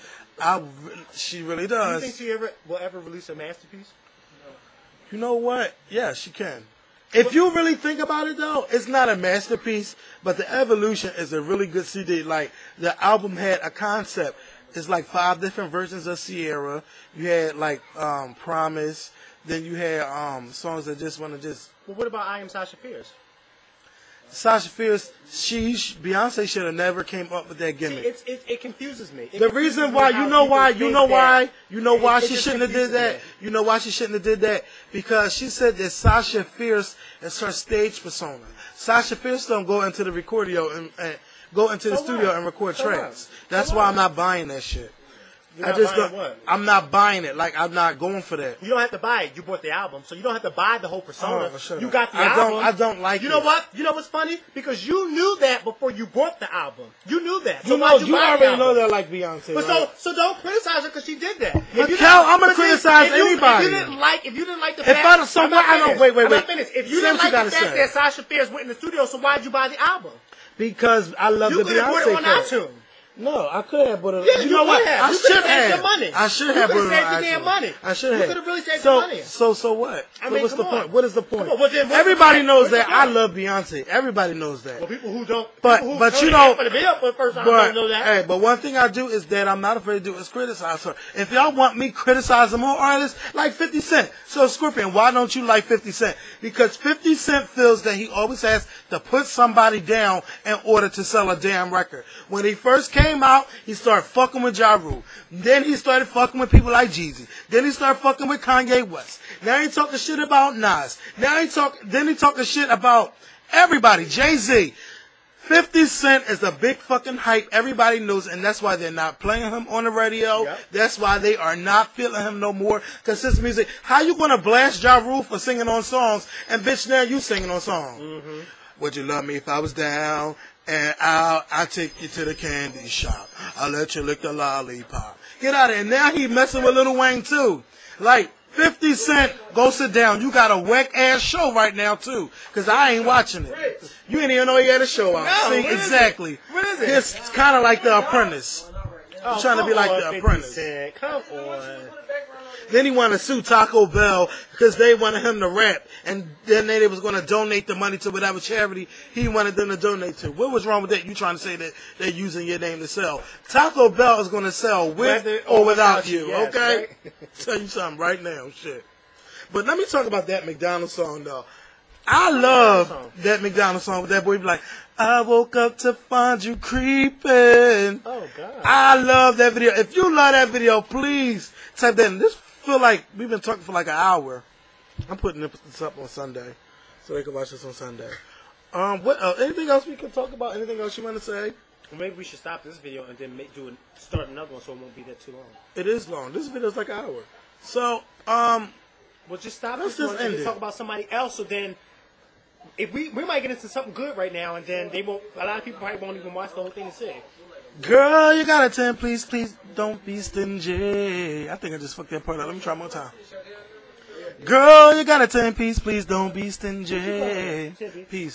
She really does. Do you think Ciara will ever release a masterpiece? You know what? Yeah, she can. If you really think about it, though, it's not a masterpiece, but the Evolution is a really good CD. Like, the album had a concept. It's like 5 different versions of Ciara. You had, like, Promise. Then you had songs that just want to just... Well, what about I Am Sasha Fierce? Sasha Fierce, Beyonce should have never came up with that gimmick. See, it confuses me. The reason why, you know why she shouldn't have did that? You know why she shouldn't have did that? Because she said that Sasha Fierce is her stage persona. Sasha Fierce don't go into the and go into the studio and record tracks. That's why I'm not buying that shit. I'm not buying it. Like, I'm not going for that. You don't have to buy it. You bought the album, so you don't have to buy the whole persona. You got the album. I don't like it. You know what? You know what's funny? Because you knew that before you bought the album. You knew that. So you already know that, like Beyonce. But right? so don't criticize her because she did that. I'm gonna criticize anybody. If you didn't like the fact, wait. If you didn't like the fact that Sasha Fierce went in the studio, so why'd you buy the album? Because I love the Beyonce. You could have put it on iTunes. No, I could have, but Yeah, you know what? have. I You should could've saved have. your money. I should You have. could've put it saved on your damn iTunes. money. I should You have. could've really saved your money. So what? I mean, What's the come point? on. What is the point? Come on, what's the- Everybody knows what's the that I point? love Beyonce. Everybody knows that. Well, people who don't, But- people who but you turn know- in for the video for the first time But don't know that. hey, but one thing I do is that I'm not afraid to do is criticize her. If y'all want me criticizing more artists, like 50 Cent. So Skorpion, why don't you like 50 Cent? Because 50 Cent feels that he always has to put somebody down in order to sell a damn record. When he first came out, he started fucking with Ja Rule. Then he started fucking with people like Jeezy. Then he started fucking with Kanye West. Now he talking shit about Nas. Then he talking shit about everybody. Jay-Z. 50 Cent is a big fucking hype. Everybody knows, and that's why they're not playing him on the radio. Yep. That's why they are not feeling him no more. Cause his music, how you gonna blast Ja Rule for singing on songs, and bitch now you singing on songs? Mm-hmm. Would you love me if I was down? And I'll take you to the candy shop. I'll let you lick the lollipop. Get out of here. Now he messing with Lil Wayne too. Like, 50 Cent, go sit down. You got a whack ass show right now too. Cause I ain't watching it. You ain't even know he had a show out. No, See, what is exactly. it? What is it? It's kind of like The Apprentice. Oh, trying to be come like on, The 50 Apprentice. Cent. Come on. Then he wanted to sue Taco Bell because they wanted him to rap, and then they was going to donate the money to whatever charity he wanted them to donate to. What was wrong with that? You trying to say that they're using your name to sell? Taco Bell is going to sell with Whether or without you, yes, okay? right? Tell you something right now, shit. But let me talk about that McDonald's song, though. I love that McDonald's song with that boy be like, I woke up to find you creeping. Oh, God. I love that video. If you love that video, please type that in. This feel like we've been talking for like an hour. I'm putting this up on Sunday, so they can watch this on Sunday. What? Anything else we can talk about? Anything else you want to say? Well, maybe we should stop this video and then start another one so it won't be that too long. It is long. This video is like an hour. So, We'll just stop Let's this just one and end then it. talk about somebody else. So then, if we might get into something good right now, and then they won't. A lot of people probably won't even watch the whole thing and say. girl, you got a 10, please, don't be stingy. I think I just fucked that part up. Let me try one more time. Girl, you got a 10 piece, please don't be stingy. Peace.